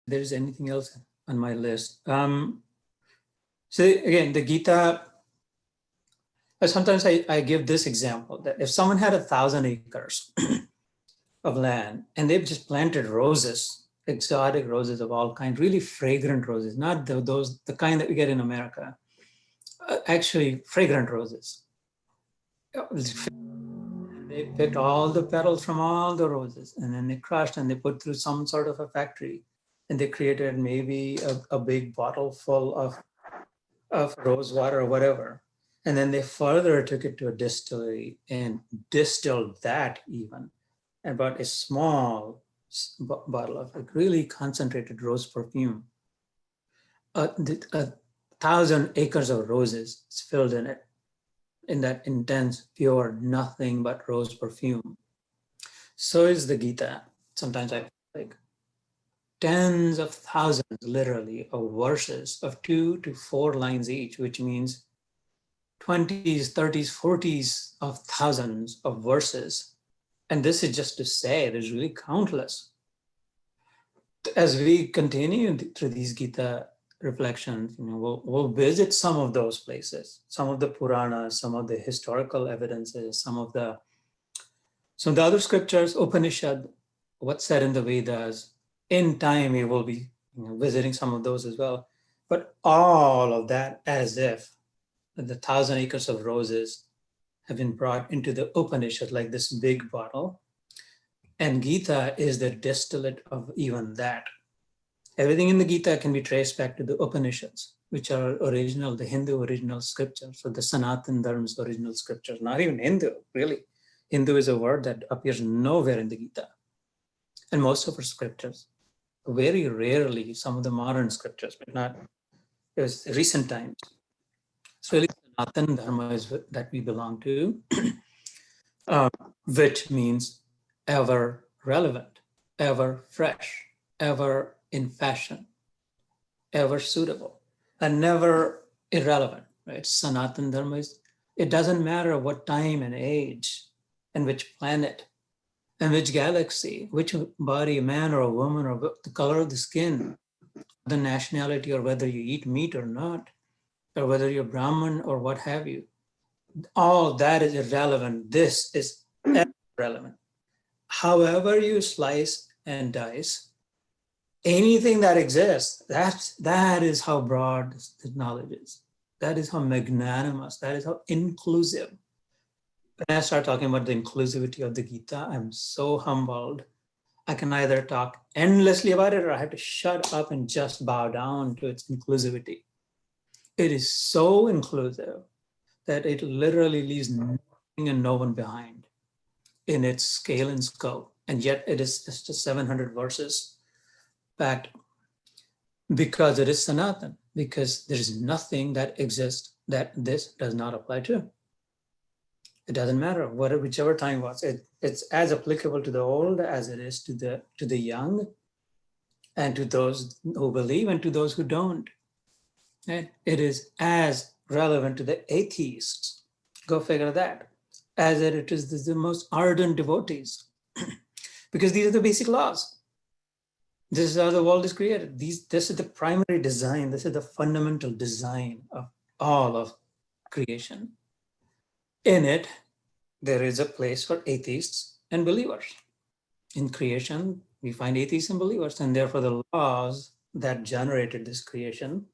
there's anything else on my list. So again, the Gita, sometimes I give this example that if someone had 1,000 acres of land and they've just planted roses, exotic roses of all kinds, really fragrant roses, not the kind that we get in America, actually fragrant roses. They picked all the petals from all the roses and then they crushed and they put through some sort of a factory and they created maybe a big bottle full of rose water or whatever. And then they further took it to a distillery and distilled that even and bought a small bottle of like really concentrated rose perfume. 1,000 acres of roses is filled in it, in that intense, pure, nothing but rose perfume. So is the Gita. Sometimes I like tens of thousands, literally, of verses of 2 to 4 lines each, which means 20s, 30s, 40s of thousands of verses. And this is just to say there's really countless. As we continue through these Gita reflections, we'll visit some of those places, some of the Puranas, some of the historical evidences, some of the other scriptures, Upanishad, what's said in the Vedas. In time, we will be visiting some of those as well. But all of that as if the 1,000 acres of roses have been brought into the Upanishad, like this big bottle. And Gita is the distillate of even that. Everything in the Gita can be traced back to the Upanishads, which are original, the Hindu original scriptures, so the Sanatan Dharma's original scriptures, not even Hindu, really. Hindu is a word that appears nowhere in the Gita. And most of our scriptures, very rarely some of the modern scriptures, but not, it was recent times. It's really Sanatan Dharma is that we belong to, which means ever relevant, ever fresh, ever in fashion, ever suitable, and never irrelevant, right? Sanatan Dharma is, it doesn't matter what time and age and which planet and which galaxy, which body, man or a woman, or the color of the skin, the nationality, or whether you eat meat or not, or whether you're Brahmin or what have you. All that is irrelevant. This is relevant. However you slice and dice, anything that exists, that is how broad the knowledge is. That is how magnanimous, that is how inclusive. When I start talking about the inclusivity of the Gita, I'm so humbled. I can either talk endlessly about it or I have to shut up and just bow down to its inclusivity. It is so inclusive that it literally leaves nothing and no one behind in its scale and scope. And yet it is just 700 verses backed because it is Sanatan, because there is nothing that exists that this does not apply to. It doesn't matter, whichever time was. It's as applicable to the old as it is to the young, and to those who believe and to those who don't. And it is as relevant to the atheists, go figure that, as it is the most ardent devotees, because these are the basic laws. This is how the world is created. This is the primary design. This is the fundamental design of all of creation. In it, there is a place for atheists and believers. In creation, we find atheists and believers, and therefore the laws that generated this creation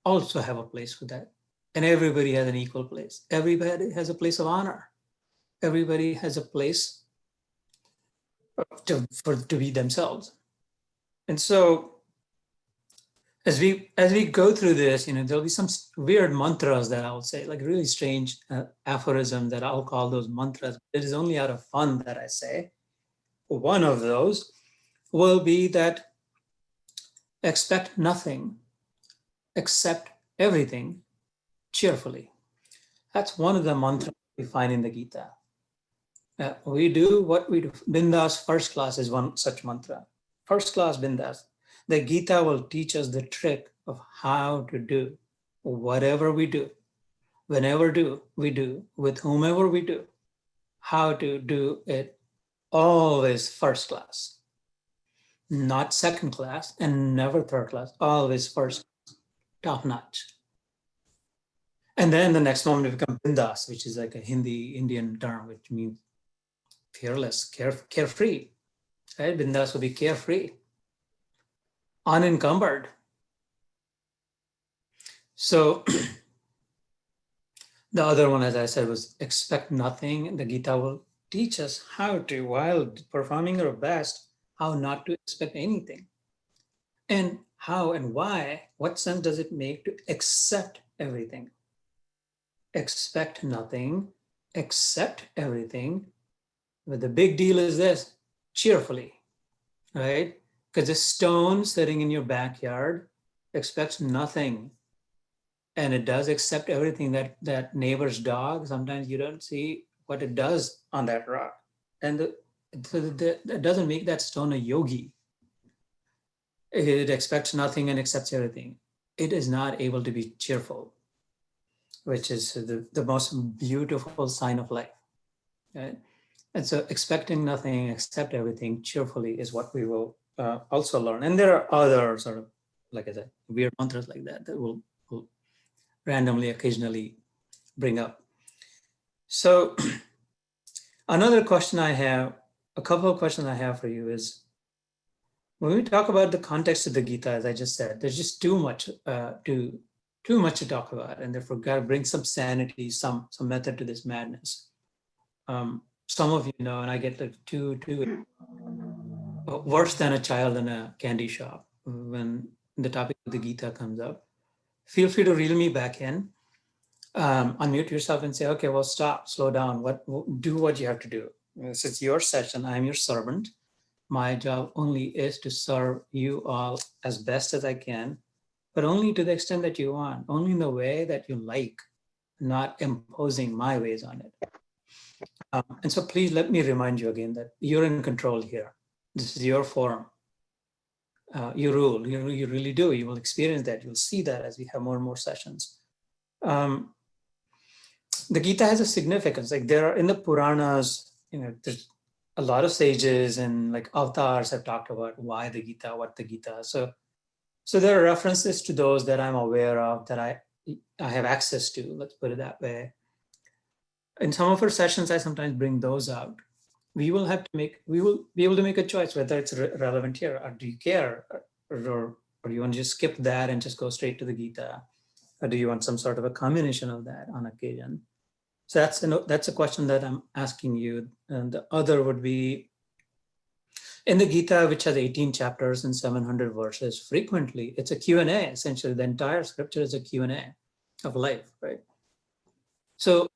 also have a place for that. And everybody has an equal place. Everybody has a place of honor. Everybody has a place to be themselves. And so as we go through this, there'll be some weird mantras that I'll say, like really strange aphorism that I'll call those mantras. It is only out of fun that I say. One of those will be that expect nothing, accept everything cheerfully. That's one of the mantras we find in the Gita. We do what we do. Bindas first class is one such mantra. First class bindas. The Gita will teach us the trick of how to do whatever we do, whenever we do, with whomever we do, how to do it always first class. not second class and never third class, always first, top notch. And then the next moment it becomes bindas, which is like a Hindi Indian term, which means fearless, carefree. Right? Bindas would be carefree, unencumbered. So the other one, as I said, was expect nothing. The Gita will teach us how to, while performing our best, how not to expect anything. And how and why, what sense does it make to accept everything? Expect nothing, accept everything. But the big deal is this, cheerfully, right? Because a stone sitting in your backyard expects nothing. And it does accept everything. That neighbor's dog, sometimes you don't see what it does on that rock. And that doesn't make that stone a yogi. It expects nothing and accepts everything. It is not able to be cheerful, which is the most beautiful sign of life. Right? And so expecting nothing, accept everything cheerfully is what we will also learn. And there are other sort of, like I said, weird mantras like that we'll randomly, occasionally bring up. So another question I have, a couple of questions I have for you is, when we talk about the context of the Gita, as I just said, there's just too much to talk about, and therefore got to bring some sanity, some method to this madness. Some of you know, and I get like too worse than a child in a candy shop when the topic of the Gita comes up. Feel free to reel me back in. Unmute yourself and say, okay, well, stop, slow down. Do what you have to do. This is your session. I'm your servant. My job only is to serve you all as best as I can, but only to the extent that you want, only in the way that you like, not imposing my ways on it. And so please let me remind you again that you're in control here. This is your forum. You rule, you really do. You will experience that. You'll see that as we have more and more sessions. The Gita has a significance. Like there are in the Puranas, there's a lot of sages and like avatars have talked about why the Gita, what the Gita. So there are references to those that I'm aware of, that I have access to, let's put it that way. In some of our sessions, I sometimes bring those out. We will be able to make a choice whether it's relevant here, or do you care, or do you want to just skip that and just go straight to the Gita, or do you want some sort of a combination of that on occasion? So that's a question that I'm asking you. And the other would be, in the Gita, which has 18 chapters and 700 verses, frequently it's a Q&A. Essentially, the entire scripture is a Q&A of life, right? So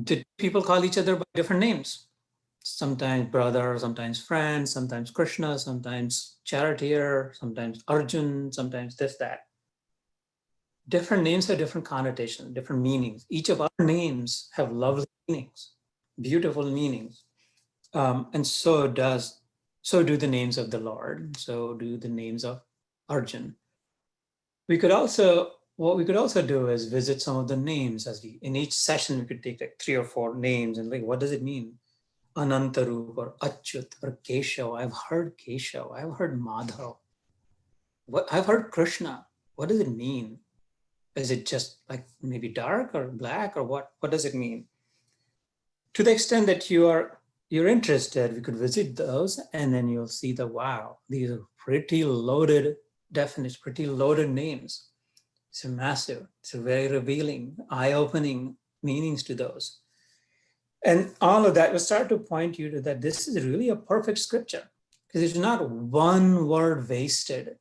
did people call each other by different names? Sometimes brother, sometimes friend, sometimes Krishna, sometimes charioteer, sometimes Arjun, sometimes this, that. Different names have different connotations, different meanings. Each of our names have lovely meanings, beautiful meanings. And so do the names of the Lord, so do the names of Arjun. What we could also do is visit some of the names in each session, we could take like 3 or 4 names and like, what does it mean? Anantarup or Achyut or Keshav. I've heard Keshav, I've heard Madhav. I've heard Krishna. What does it mean? Is it just like maybe dark or black, or what? What does it mean? To the extent that you're interested, we could visit those, and then you'll see wow, these are pretty loaded definitions, pretty loaded names. It's massive. It's very revealing, eye-opening meanings to those. And all of that will start to point you to that this is really a perfect scripture, because there's not one word wasted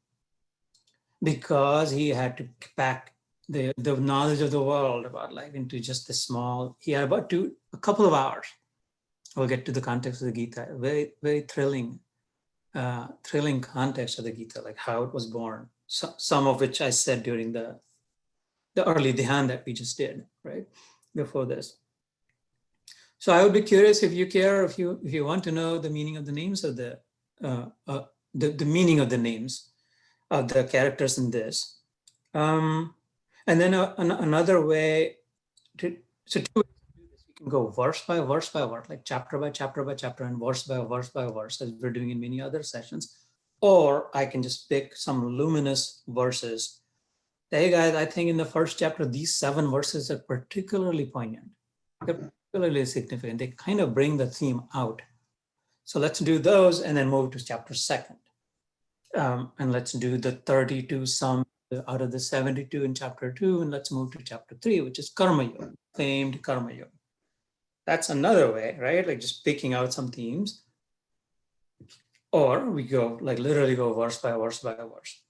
because he had to pack the knowledge of the world about life into just the small, he had about a couple of hours. We'll get to the context of the Gita, very, very thrilling context of the Gita, like how it was born. Some of which I said during the early Dhyan that we just did, right, before this. So I would be curious if you care, if you want to know the meaning of the names of the meaning of the names of the characters in this. And then another way to, so 2 ways to do this. can go verse by verse by verse, like chapter by chapter by chapter, and verse by verse by verse, as we're doing in many other sessions. Or I can just pick some luminous verses. Hey guys, I think in the first chapter, these 7 verses are particularly poignant. They're particularly significant. They kind of bring the theme out. So let's do those and then move to chapter 2nd. And let's do the 32 some out of the 72 in chapter 2, and let's move to chapter 3, which is Karma Yoga, famed Karma Yoga. That's another way, right? Like just picking out some themes. Or we go like literally go verse by verse by verse.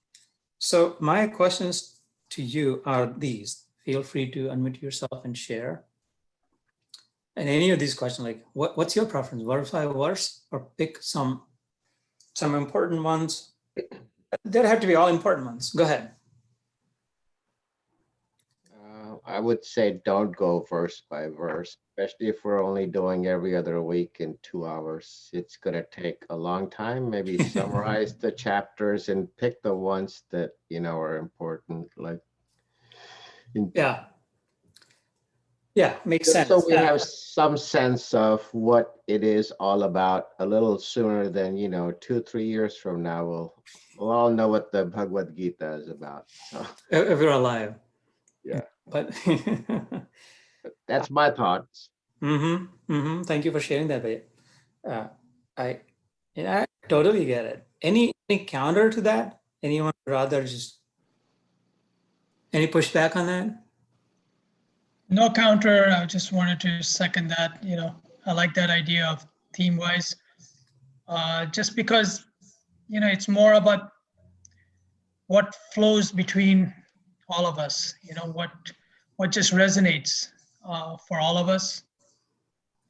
So my questions to you are these. Feel free to unmute yourself and share. And any of these questions, like what's your preference, verse by verse, or pick some important ones? There have to be all important ones. Go ahead. I would say don't go verse by verse, especially if we're only doing every other week in 2 hours. It's going to take a long time. Maybe summarize the chapters and pick the ones that, are important. Like, Yeah, makes just sense. so we have some sense of what it is all about a little sooner than, 2-3 years from now, we'll all know what the BhagwadGita is about. So If you're alive. yeah, But that's my thoughts. Thank you for sharing that, Vijay. I totally get it. Any counter to that? Anyone rather just any pushback on that? No counter. I just wanted to second that. I like that idea of theme wise, just because, it's more about what flows between all of us, what just resonates for all of us,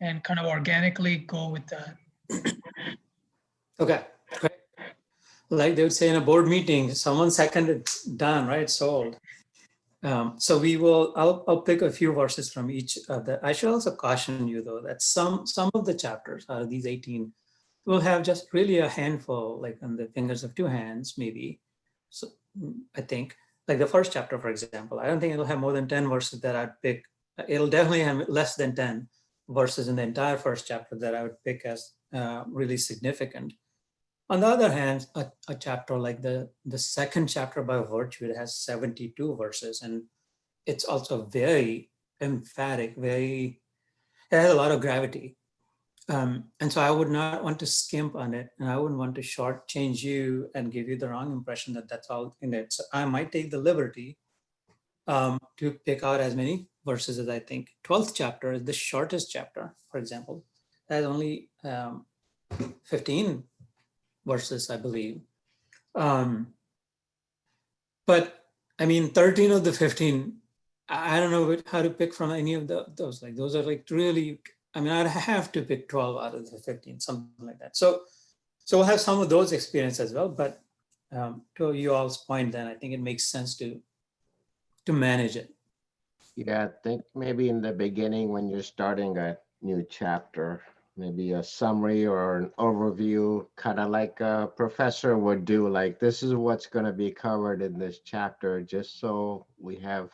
and kind of organically go with that. Okay, great. Like they would say in a board meeting, someone seconded, done, right? Sold. So I'll pick a few verses from each of the. I should also caution you though that some of the chapters out of these 18 will have just really a handful, like on the fingers of 2 hands, maybe. So I think like the first chapter, for example, I don't think it'll have more than 10 verses that I'd pick. It'll definitely have less than 10 verses in the entire first chapter that I would pick as really significant. On the other hand, a chapter like the second chapter by virtue, it has 72 verses, and it's also very emphatic, it has a lot of gravity. And so I would not want to skimp on it, and I wouldn't want to shortchange you and give you the wrong impression that that's all in it. So I might take the liberty to pick out as many verses as I think. 12th chapter is the shortest chapter, for example. It has only 15 verses, I believe. But I mean, 13 of the 15, I don't know how to pick from any of those. Like those are like really, I mean, I'd have to pick 12 out of the 15, something like that. So we'll have some of those experiences as well. But to you all's point, then I think it makes sense to manage it. Yeah, I think maybe in the beginning when you're starting a new chapter, maybe a summary or an overview, kind of like a professor would do, like this is what's going to be covered in this chapter, just so we have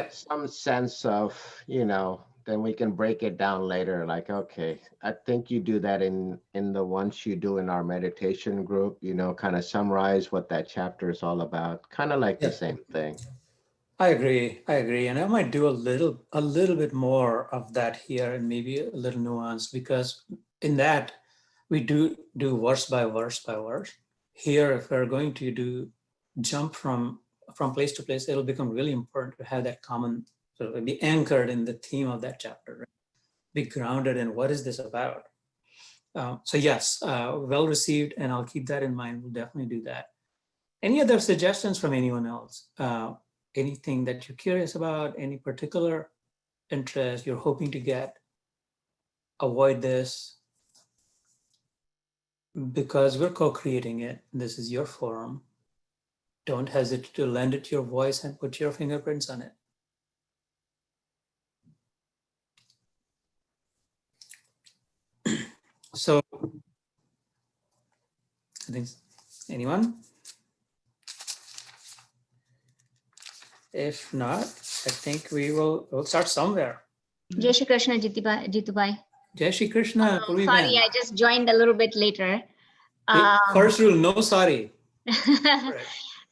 some sense of, then we can break it down later. Like, okay, I think you do that in the ones you do in our meditation group, kind of summarize what that chapter is all about, kind of like the same thing. I agree. And I might do a little bit more of that here, and maybe a little nuance, because in that we do verse by verse by verse. Here, if we're going to do jump from place to place, it'll become really important to have that common, sort of be anchored in the theme of that chapter, right? Be grounded in what is this about. So yes, well received, and I'll keep that in mind. We'll definitely do that. Any other suggestions from anyone else? Anything that you're curious about, any particular interest you're hoping to get? Avoid this because we're co-creating it. This is your forum. Don't hesitate to lend it your voice and put your fingerprints on it. So, I think anyone? If not, I think we'll start somewhere. Jai Shri Krishna, Jitubai. Jai Shri Krishna, Purvi Sorry, Ben. I just joined a little bit later. First rule, no sorry. Right.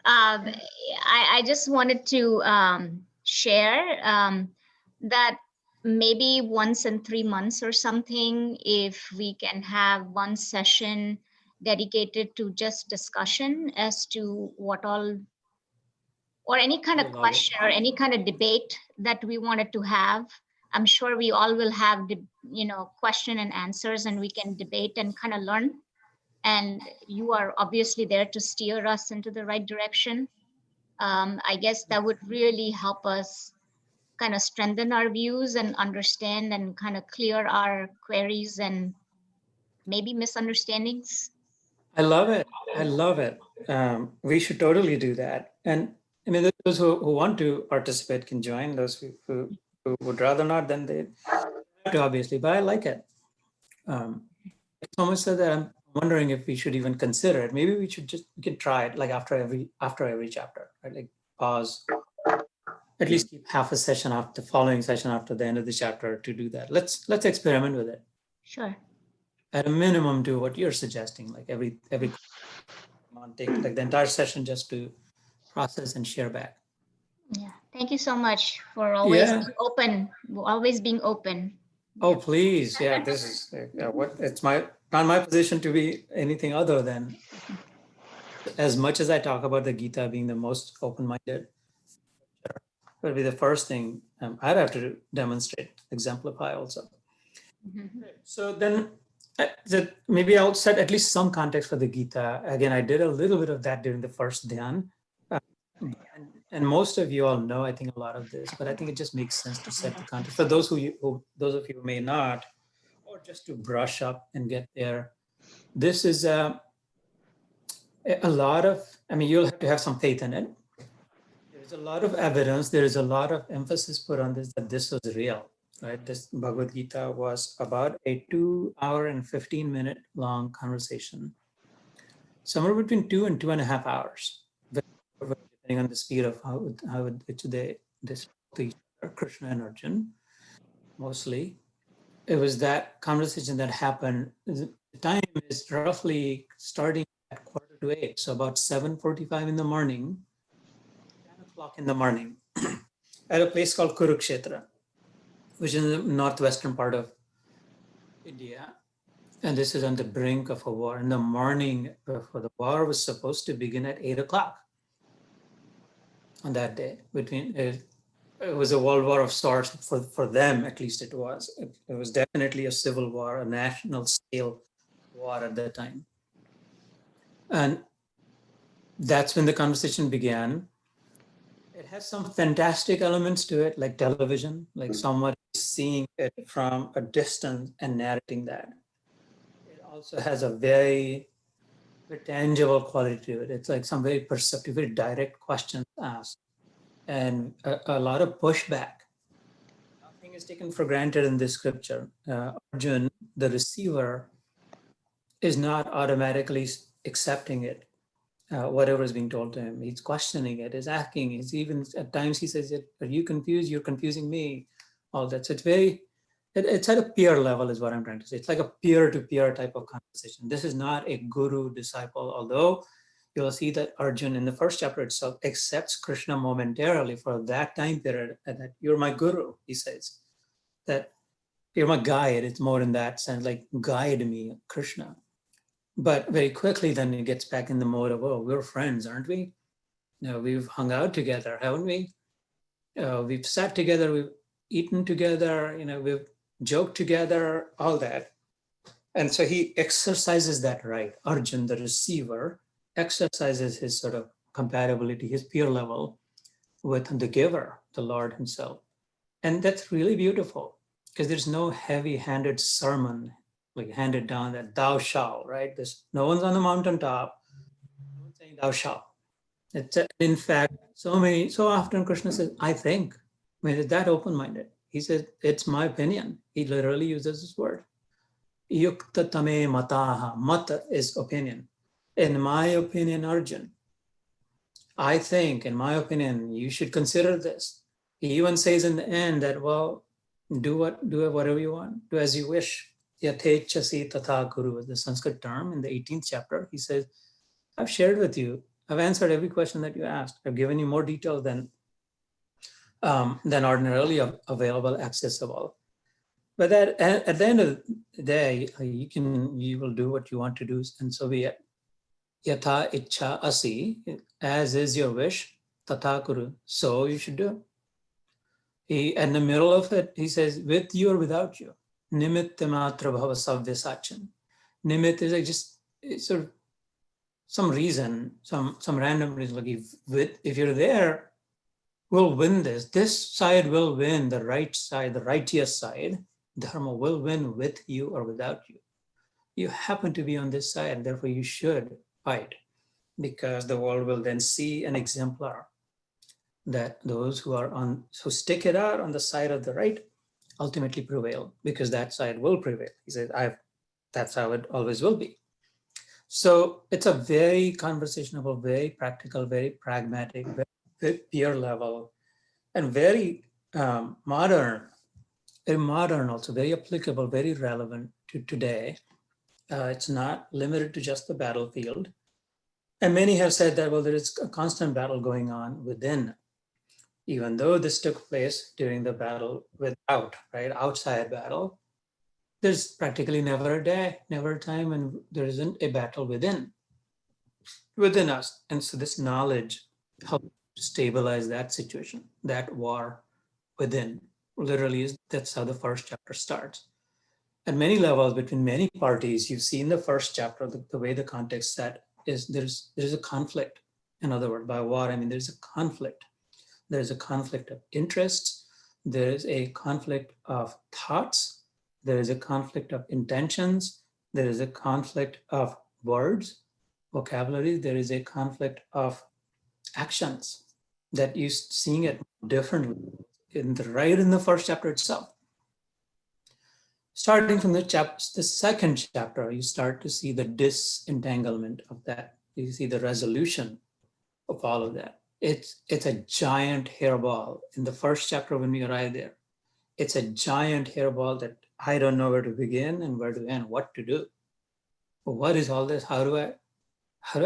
I just wanted to share that maybe once in 3 months or something, if we can have one session dedicated to just discussion as to what all, or any kind I of love it. question or any kind of debate that we wanted to have. I'm sure we all will have, question and answers, and we can debate and kind of learn. And you are obviously there to steer us into the right direction. I guess that would really help us kind of strengthen our views and understand and kind of clear our queries and maybe misunderstandings. I love it. I love it. We should totally do that. And I mean, those who want to participate can join. Those who would rather not, then they have to, obviously. But I like it. So much so that I'm wondering if we should even consider it. Maybe we can try it like after every chapter, right? Like pause, at least keep half a session after the following session after the end of the chapter to do that. Let's experiment with it. Sure. At a minimum, do what you're suggesting, like every month, take like the entire session just to process and share back. Yeah. Thank you so much for always Yeah. being open, always being open. Oh, please. Yeah, this is what it's not my position to be anything other than, as much as I talk about the Gita being the most open-minded, would be the first thing I'd have to demonstrate, exemplify also. Mhm. So then maybe I'll set at least some context for the Gita. Again, I did a little bit of that during the first dhyan. And most of you all know, I think, a lot of this, but I think it just makes sense to set the context for those of you who may not, or just to brush up and get there. This is a lot of, I mean, you'll have to have some faith in it. There's a lot of evidence, there is a lot of emphasis put on this, that this was real, right? This Bhagavad Gita was about a 2 hour and 15-minute long conversation, somewhere between 2 and 2.5 hours, depending on the speed of which they speak to Krishna and Arjun, mostly. It was that conversation that happened. The time is roughly starting at 7:45, so about 7:45 in the morning, 10 o'clock in the morning, at a place called Kurukshetra, which is in the northwestern part of India. And this is on the brink of a war. In the morning before the war was supposed to begin at 8 o'clock on that day. It was a world war of sorts for them, at least it was. It was definitely a civil war, a national scale war at that time. And that's when the conversation began. It has some fantastic elements to it, like television, like someone seeing it from a distance and narrating that. It also has a very, very tangible quality to it. It's like some very perceptive, very direct questions asked, and a lot of pushback. Nothing is taken for granted in this scripture. Arjun, the receiver, is not automatically accepting it. Whatever is being told to him, he's questioning it, he's asking, he's even at times he says, are you confused? You're confusing me. All that. So it's at a peer level is what I'm trying to say. It's like a peer-to-peer type of conversation. This is not a guru-disciple, although you'll see that Arjun in the first chapter itself accepts Krishna momentarily for that time period, and that you're my guru, he says. That you're my guide. It's more in that sense, like guide me, Krishna. But very quickly, then it gets back in the mode of, oh, we're friends, aren't we? We've hung out together, haven't we? We've sat together, we've eaten together, we've joked together, all that. And so he exercises that right. Arjun, the receiver, exercises his sort of compatibility, his peer level with the giver, the Lord himself. And that's really beautiful because there's no heavy-handed sermon like handed down that thou shalt, right? No one's on the mountaintop, no one's saying thou shalt. It's in fact, so often Krishna says, I think. I mean, it's that open-minded. He says, it's my opinion. He literally uses this word. Yukta tame mataha. Mata is opinion. In my opinion, Arjun, I think, in my opinion, you should consider this. He even says in the end that, well, Do whatever you want. Do as you wish. Yatechasi tatha kuru is the Sanskrit term in the 18th chapter. He says, I've shared with you. I've answered every question that you asked. I've given you more detail than ordinarily available, accessible. But that at the end of the day, you will do what you want to do, and so be it. Yatha ichha asi, as is your wish, tatha kuru. So you should do. He, in the middle of it, he says, with you or without you. Nimitta matra bhava savvya. Nimit is like just sort of some reason, some random reason. Like if you're there, we'll win this. This side will win, the right side, the righteous side. Dharma will win with you or without you. You happen to be on this side, and therefore you should fight, because the world will then see an exemplar that those who stick it out on the side of the right ultimately prevail, because that side will prevail. He said, that's how it always will be. So it's a very conversational, very practical, very pragmatic, very peer level, and very modern, also very applicable, very relevant to today. It's not limited to just the battlefield. And many have said that, well, there is a constant battle going on within, even though this took place during the battle without, right, outside battle. There's practically never a day, never a time when there isn't a battle within us. And so this knowledge helps stabilize that situation, that war within. Literally, that's how the first chapter starts. At many levels, between many parties, you see in the first chapter, the way the context set is there's a conflict. In other words, by war, I mean there's a conflict. There's a conflict of interests. There is a conflict of thoughts. There is a conflict of intentions. There is a conflict of words, vocabulary. There is a conflict of actions that you're seeing it differently right in the first chapter itself. Starting from the second chapter, you start to see the disentanglement of that. You see the resolution of all of that. It's a giant hairball. In the first chapter, when we arrive there, it's a giant hairball that I don't know where to begin and where to end, what to do. But what is all this? How do I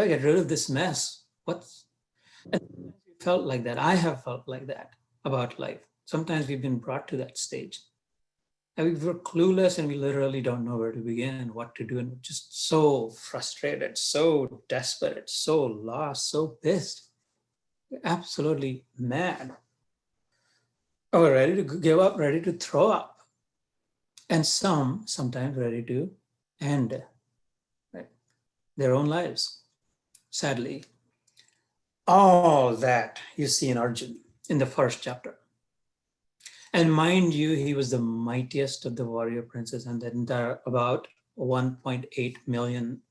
get rid of this mess? And you felt like that. I have felt like that about life. Sometimes we've been brought to that stage. And we're clueless and we literally don't know where to begin and what to do. And we're just so frustrated, so desperate, so lost, so pissed. We're absolutely mad. Or we're ready to give up, ready to throw up. And sometimes ready to end their own lives, sadly. All that you see in Arjuna in the first chapter. And mind you, he was the mightiest of the warrior princes, and then there are about 1.8 million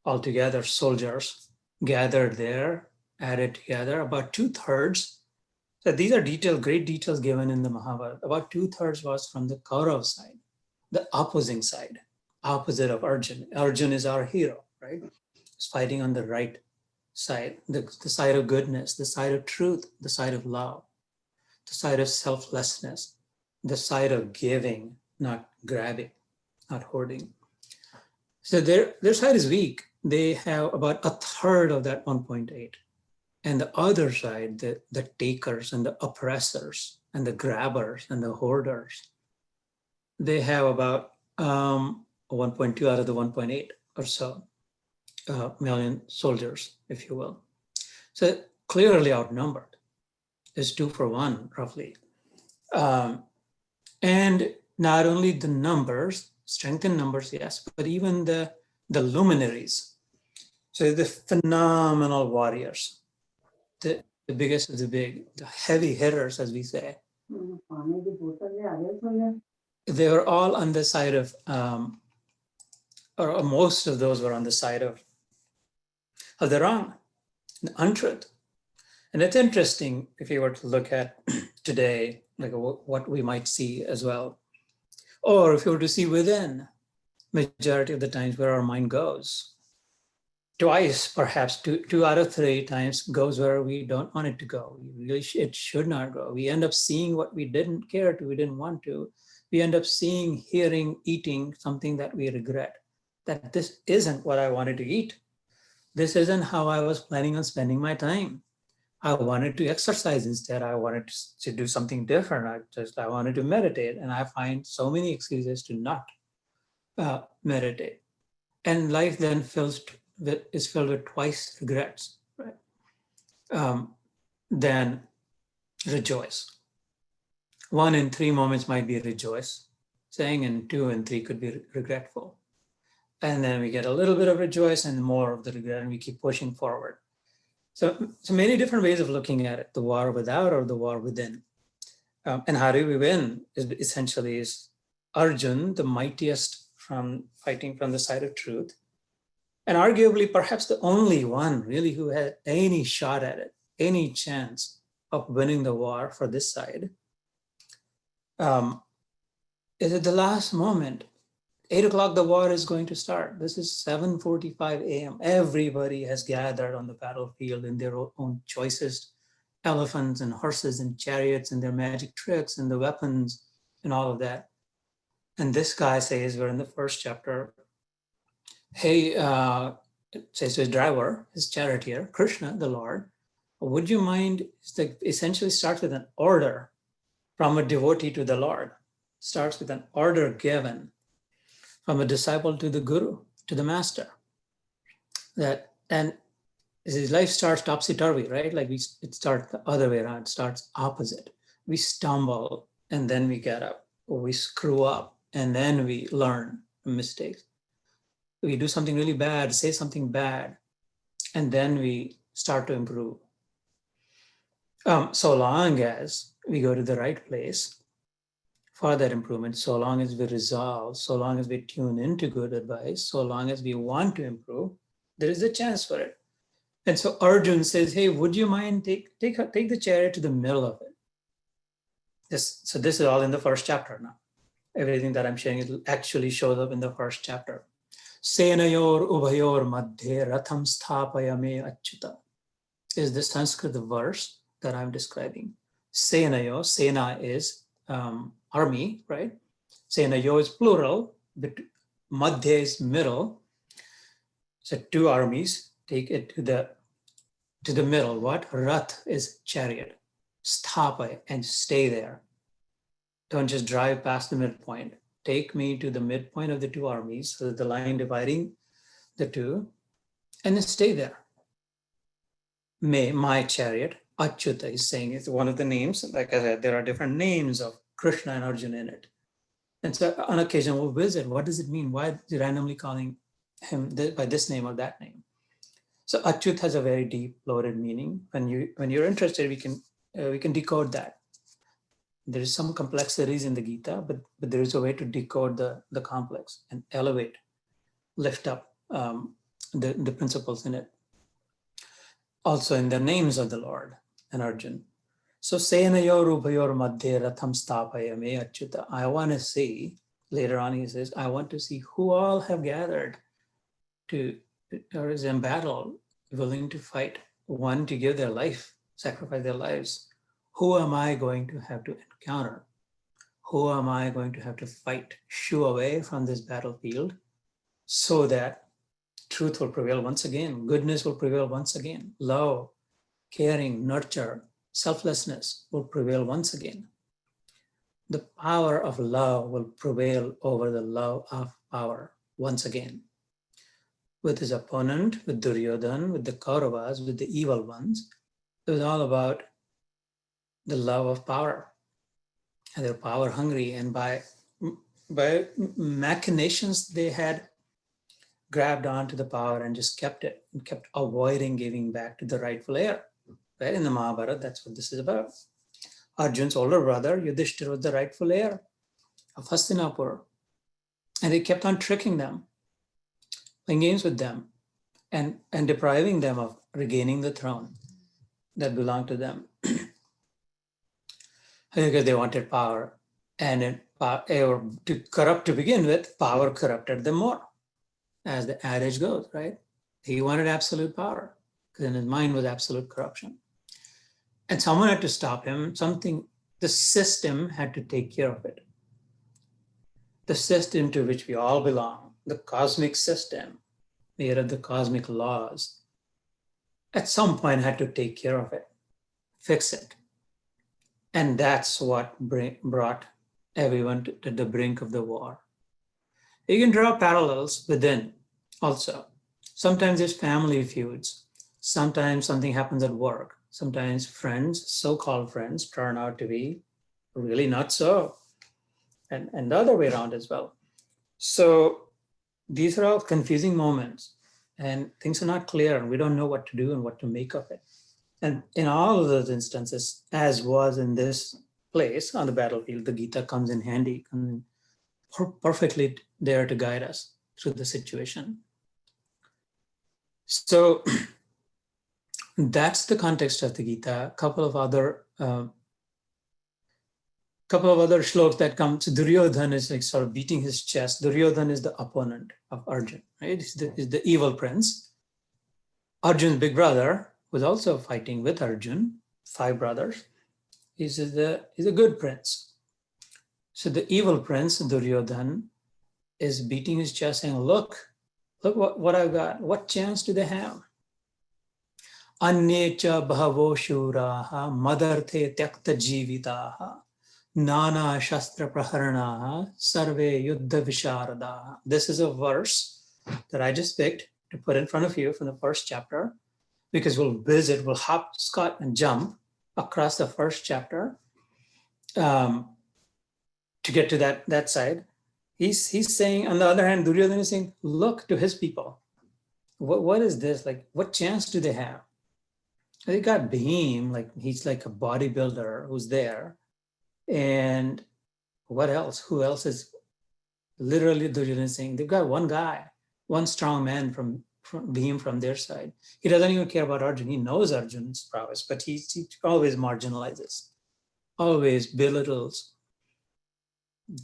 altogether soldiers gathered there, added together, about 2/3. So these are great details given in the Mahabharata. About 2/3 was from the Kaurav side, the opposing side, opposite of Arjuna. Arjuna is our hero, right? He's fighting on the right side, the side of goodness, the side of truth, the side of love, the side of selflessness, the side of giving, not grabbing, not hoarding. So their side is weak. They have about 1/3 of that 1.8. And the other side, the takers and the oppressors and the grabbers and the hoarders, they have about 1.2 out of the 1.8 or so million soldiers, if you will. So clearly outnumbered. It's 2-for-1, roughly. And not only the numbers, strength in numbers, yes, but even the luminaries. So the phenomenal warriors, the biggest of the big, the heavy hitters, as we say. They were all on the side of, or most of those were on the side of the wrong, the untruth. And it's interesting if you were to look at today, like what we might see as well. Or if you were to see within, majority of the times where our mind goes. twice, perhaps two out of 3 times goes where we don't want it to go. It should not go. We end up seeing what we didn't care to, we didn't want to. We end up seeing, hearing, eating something that we regret, that this isn't what I wanted to eat. This isn't how I was planning on spending my time. I wanted to exercise instead. I wanted to do something different. I wanted to meditate, and I find so many excuses to not meditate. And life then is filled with twice regrets, right? Then rejoice. 1 in 3 moments might be rejoice, saying, and 2 and 3 could be regretful. And then we get a little bit of rejoice and more of the regret, and we keep pushing forward. So many different ways of looking at it, the war without or the war within. And how do we win? Essentially is Arjun, the mightiest from fighting from the side of truth, and arguably perhaps the only one really who had any shot at it, any chance of winning the war for this side, is at the last moment. 8 o'clock, the war is going to start. This is 7:45 a.m. Everybody has gathered on the battlefield in their own choicest elephants and horses and chariots and their magic tricks and the weapons and all of that. And this guy says, we're in the first chapter, hey, says to his driver, his charioteer, Krishna, the Lord, would you mind, essentially starts with an order from a devotee to the Lord, starts with an order given from a disciple to the guru, to the master. And his life starts topsy-turvy, right? Like it starts the other way around, it starts opposite. We stumble and then we get up, or we screw up and then we learn from mistakes. We do something really bad, say something bad, and then we start to improve. So long as we go to the right place for that improvement, so long as we resolve, so long as we tune into good advice, so long as we want to improve, there is a chance for it. And so Arjun says, hey, would you mind take the chariot to the middle of it? So this is all in the first chapter now. Everything that I'm sharing actually shows up in the first chapter. Senayor ubhayor madhye ratham sthapayame achyuta is the Sanskrit verse that I'm describing. Senayo, Sena is army, right? Senayo is plural, but madhya is middle. So 2 armies, take it to the middle. What? Rath is chariot. Sthapaya, and stay there. Don't just drive past the midpoint. Take me to the midpoint of the 2 armies, so that the line dividing the 2, and then stay there. May my chariot, Achyuta is saying, it's one of the names. Like I said, there are different names of Krishna and Arjuna in it. And so on occasion we'll visit, what does it mean? Why is he randomly calling him by this name or that name? So Achyut has a very deep, loaded meaning. When you're interested, we can decode that. There is some complexities in the Gita, but there is a way to decode the complex and elevate, lift up the principles in it. Also in the names of the Lord and Arjun. So Senayor ubhayor madhye ratham sthapayame achyuta. I want to see, later on he says, I want to see who all have gathered or is in battle, willing to fight, one to give their life, sacrifice their lives. Who am I going to have to encounter? Who am I going to have to fight, shoo away from this battlefield so that truth will prevail once again, goodness will prevail once again, love, caring, nurture, selflessness will prevail once again. The power of love will prevail over the love of power once again. With his opponent, with Duryodhan, with the Kauravas, with the evil ones, it was all about the love of power. And they're power hungry, and by machinations they had grabbed onto the power and just kept it and kept avoiding giving back to the rightful heir. Right? In the Mahabharata, that's what this is about. Arjun's older brother, Yudhishthira, was the rightful heir of Hastinapur. And they kept on tricking them, playing games with them, and depriving them of regaining the throne that belonged to them. Because they wanted power. And to corrupt to begin with, power corrupted them more, as the adage goes, right? He wanted absolute power because in his mind was absolute corruption. And someone had to stop him. The system had to take care of it. The system to which we all belong, the cosmic system, made of the cosmic laws, at some point had to take care of it, fix it. And that's what brought everyone to the brink of the war. You can draw parallels within also. Sometimes there's family feuds. Sometimes something happens at work. Sometimes friends, so-called friends, turn out to be really not so. And the other way around as well. So these are all confusing moments and things are not clear and we don't know what to do and what to make of it. And in all of those instances, as was in this place on the battlefield, the Gita comes in handy, perfectly there to guide us through the situation. So that's the context of the Gita. A couple of other shlokas that come. So Duryodhana is like sort of beating his chest. Duryodhana is the opponent of Arjun, right? He's the evil prince. Arjun's big brother was also fighting with Arjun, 5 brothers. He's a good prince. So the evil prince, Duryodhana, is beating his chest saying, look what I've got. What chance do they have? Anyecha bhavo shuraha madarte tyakta jivitaha nana shastra praharanaha sarve yuddha visharadaha. This is a verse that I just picked to put in front of you from the first chapter, because we'll hop, scot, and jump across the first chapter to get to that side. He's saying, on the other hand, Duryodhana is saying, look to his people. What is this? Like, what chance do they have? They got Bhim, like he's like a bodybuilder who's there. And what else? Who else is literally Duryodhana saying? They've got one guy, one strong man from Bhim from their side. He doesn't even care about Arjun. He knows Arjun's prowess, but he always marginalizes, always belittles,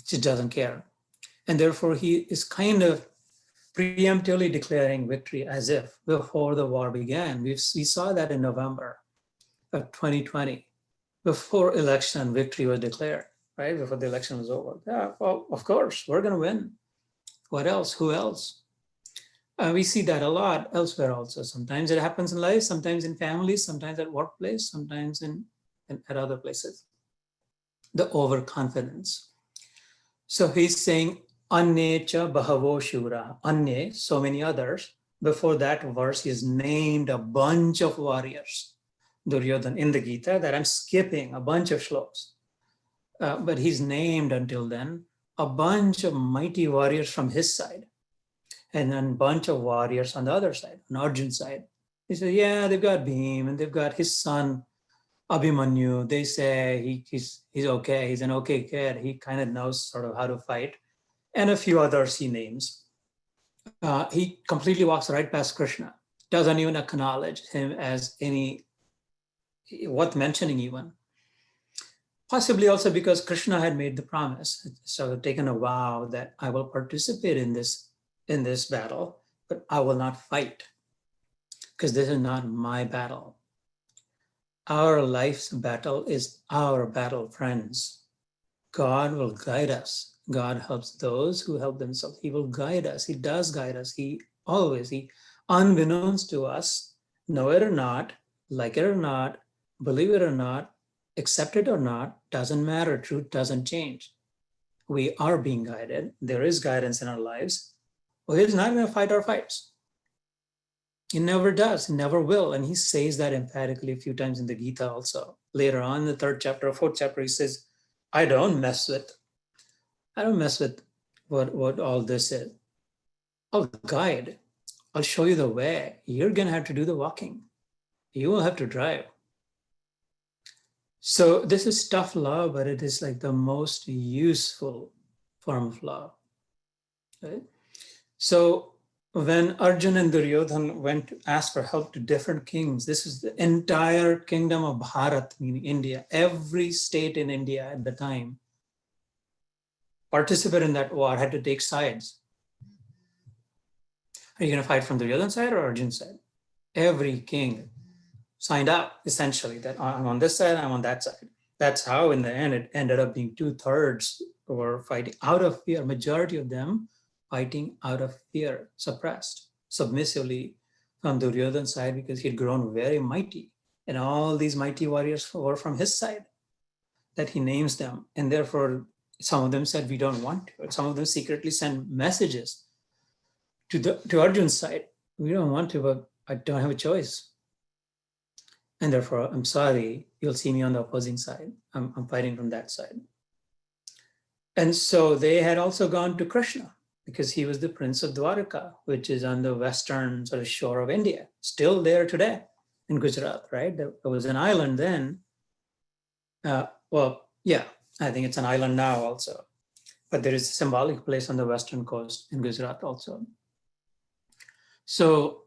just doesn't care. And therefore, he is kind of preemptively declaring victory as if before the war began. We saw that in November of 2020, before election, victory was declared, right? Before the election was over. Yeah, well, of course, we're going to win. What else? Who else? We see that a lot elsewhere also. Sometimes it happens in life, sometimes in families, sometimes at workplace, sometimes at other places. The overconfidence. So he's saying, Anyecha bahavo shura. Anye, so many others. Before that verse, he's named a bunch of warriors, Duryodhana, in the Gita, that I'm skipping a bunch of shlokas. But he's named until then a bunch of mighty warriors from his side, and then a bunch of warriors on the other side, on Arjun's side. He said, yeah, they've got Bhim, and they've got his son, Abhimanyu. They say he's okay. He's an okay kid. He kind of knows sort of how to fight. And a few others he names. He completely walks right past Krishna, doesn't even acknowledge him as worth mentioning even. Possibly also because Krishna had made the promise, so taken a vow that I will participate in this battle, but I will not fight, because this is not my battle. Our life's battle is our battle, friends. God will guide us. God helps those who help themselves. He will guide us. He does guide us. He unbeknownst to us, know it or not, like it or not, believe it or not, accept it or not, doesn't matter. Truth doesn't change. We are being guided. There is guidance in our lives. Well, he's not going to fight our fights. He never does. He never will. And he says that emphatically a few times in the Gita also. Later on, in the 3rd chapter or 4th chapter, he says, I don't mess with what all this is. I'll guide. I'll show you the way. You're going to have to do the walking. You will have to drive. So this is tough love, but it is like the most useful form of love. Right? So when Arjun and Duryodhana went to ask for help to different kings, this is the entire kingdom of Bharat, meaning India. Every state in India at the time participated in that war, had to take sides. Are you going to fight from Duryodhana's side or Arjun's side? Every king signed up essentially that I'm on this side, I'm on that side. That's how in the end it ended up being 2/3 were fighting out of fear, majority of them fighting out of fear, suppressed, submissively from Duryodhana's side because he'd grown very mighty. And all these mighty warriors were from his side that he names them. And therefore, some of them said, we don't want to. Some of them secretly sent messages to Arjun's side. We don't want to, but I don't have a choice. And therefore, I'm sorry, you'll see me on the opposing side. I'm fighting from that side. And so they had also gone to Krishna because he was the prince of Dwarka, which is on the western sort of shore of India, still there today in Gujarat, right? There was an island then. I think it's an island now also. But there is a symbolic place on the western coast in Gujarat also. So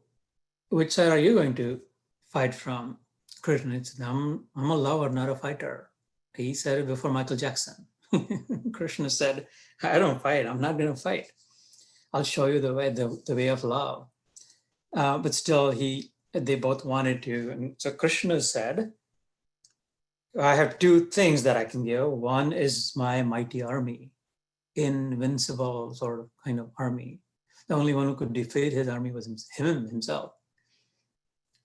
which side are you going to fight from? Krishna said, I'm a lover, not a fighter. He said it before Michael Jackson. Krishna said, I don't fight. I'm not going to fight. I'll show you the way of love. But still, they both wanted to. And so Krishna said, I have two things that I can give. One is my mighty army, invincible sort of kind of army. The only one who could defeat his army was himself.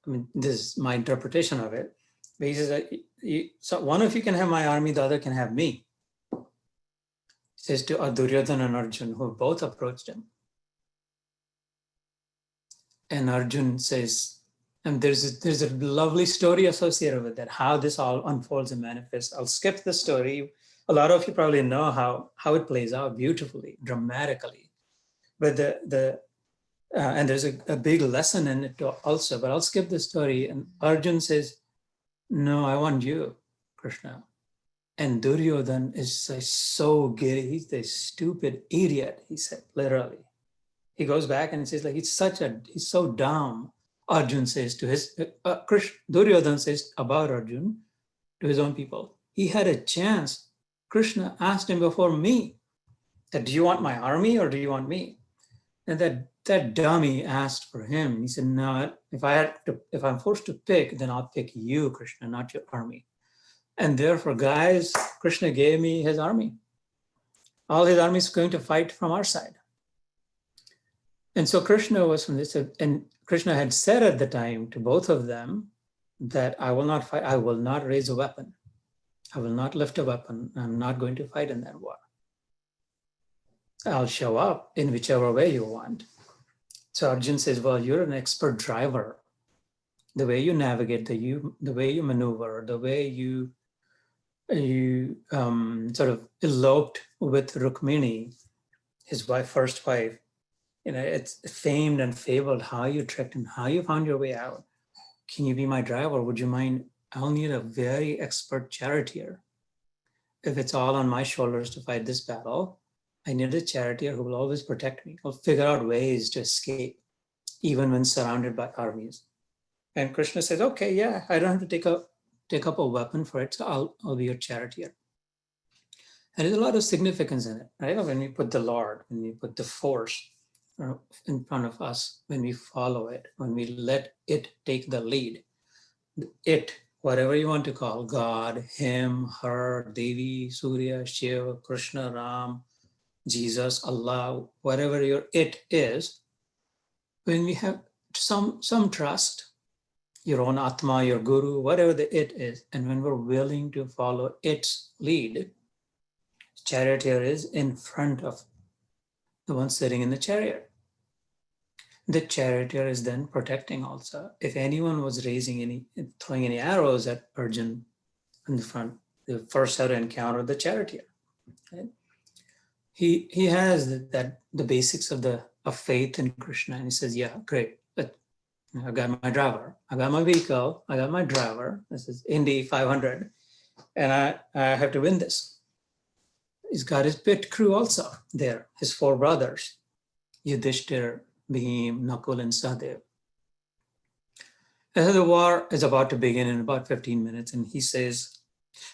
I mean, this is my interpretation of it. But he says, so one of you can have my army, the other can have me. He says to Duryodhana and Arjun, who both approached him. And Arjun says, and there's a lovely story associated with that, how this all unfolds and manifests. I'll skip the story. A lot of you probably know how it plays out beautifully, dramatically. But and there's a big lesson in it also, but I'll skip the story. And Arjun says, no, I want you, Krishna. And Duryodhana is so giddy. He's a stupid idiot, he said, literally. He goes back and says, like, he's so dumb. Arjun says to Duryodhana says about Arjun to his own people. He had a chance. Krishna asked him before me that, do you want my army or do you want me? And that dummy asked for him. He said, no, if I'm forced to pick, then I'll pick you, Krishna, not your army. And therefore, guys, Krishna gave me his army. All his army is going to fight from our side. And so Krishna was from this, and Krishna had said at the time to both of them that I will not fight, I will not raise a weapon. I will not lift a weapon. I'm not going to fight in that war. I'll show up in whichever way you want. So Arjun says, well, you're an expert driver. The way you navigate, the way you maneuver, the way you sort of eloped with Rukmini, his first wife. It's famed and fabled how you trekked and how you found your way out. Can you be my driver? Would you mind? I'll need a very expert charioteer. If it's all on my shoulders to fight this battle, I need a charioteer who will always protect me. I'll figure out ways to escape, even when surrounded by armies. And Krishna says, okay, yeah, I don't have to take up a weapon for it, so I'll be your charioteer. And there's a lot of significance in it, right? When we put the Lord, when we put the force in front of us, when we follow it, when we let it take the lead, it, whatever you want to call, God, him, her, Devi, Surya, Shiva, Krishna, Ram, Jesus, Allah, whatever your it is, when we have some trust, your own Atma, your Guru, whatever the it is, and when we're willing to follow its lead, charioteer is in front of the one sitting in the chariot. The charioteer is then protecting also. If anyone was throwing any arrows at Arjun in the front, they first had to encounter the charioteer. Right? He has the basics of faith in Krishna, and he says, yeah, great. But I've got my driver, I got my vehicle, I got my driver. This is Indy 500, and I have to win this. He's got his pit crew also there, his 4 brothers, Yudhishthir, Bhim, Nakul, and Sahadev. And the war is about to begin in about 15 minutes, and he says,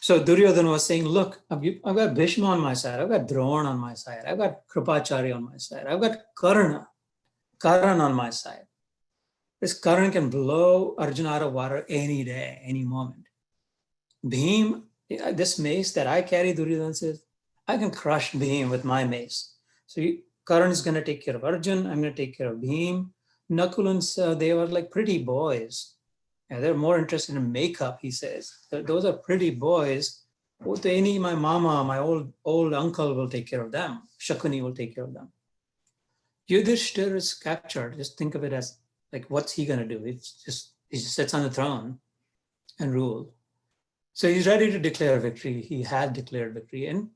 so Duryodhana was saying, look, I've got Bhishma on my side, I've got Drona on my side, I've got Kripacharya on my side, I've got Karna. Karan on my side. This Karan can blow Arjuna out of water any day, any moment. Bhim, this mace that I carry, Duryodhana says, I can crush Bhim with my mace. So Karan is going to take care of Arjun. I'm going to take care of Bhim. Nakul, they were like pretty boys. Yeah, they're more interested in makeup, he says. Those are pretty boys. My mama, my old uncle will take care of them. Shakuni will take care of them. Yudhishthir is captured. Just think of it as like, what's he going to do? He just sits on the throne and rule. So he's ready to declare victory. He had declared victory, and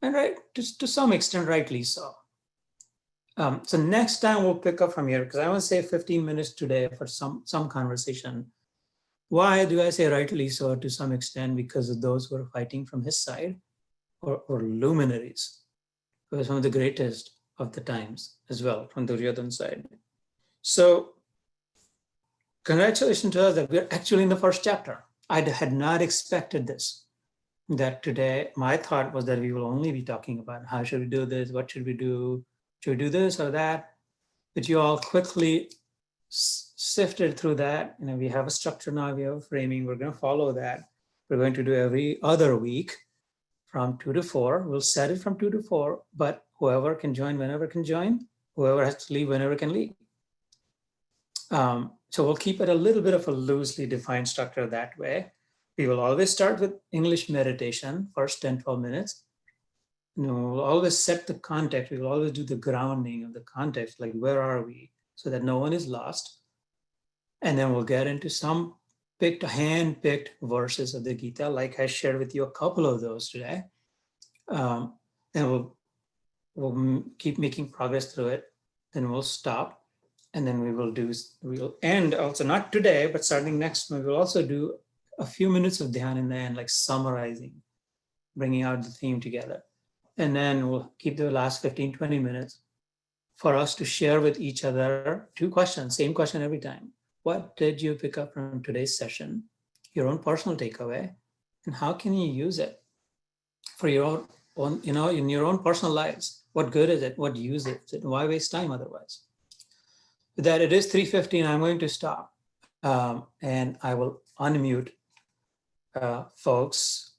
right, to some extent, rightly so. So next time we'll pick up from here, because I want to say 15 minutes today for some conversation. Why do I say rightly so to some extent? Because of those who are fighting from his side, or luminaries, who are some of the greatest of the times as well from the Duryodhana side. So congratulations to us that we're actually in the first chapter. I had not expected this, that today my thought was that we will only be talking about how should we do this, what should we do, should we do this or that, but you all quickly sifted through that. We have a structure now, we have a framing, we're going to follow that. We're going to do every other week from 2 to 4. We'll set it from 2 to 4, but whoever can join whenever can join, whoever has to leave whenever can leave. So we'll keep it a little bit of a loosely defined structure that way. We will always start with English meditation, first 10, 12 minutes. We'll always set the context. We will always do the grounding of the context, like where are we, so that no one is lost. And then we'll get into some hand-picked verses of the Gita, like I shared with you a couple of those today. And we'll keep making progress through it. Then we'll stop. And then we'll end also, not today, but starting next month, we'll also do a few minutes of dhyan in the end, like summarizing, bringing out the theme together. And then we'll keep the last 15, 20 minutes for us to share with each other 2 questions, same question every time. What did you pick up from today's session? Your own personal takeaway, and how can you use it for your own, in your own personal lives? What good is it? What use is it? Why waste time otherwise? With that, it is 3:15. I'm going to stop, and I will unmute folks.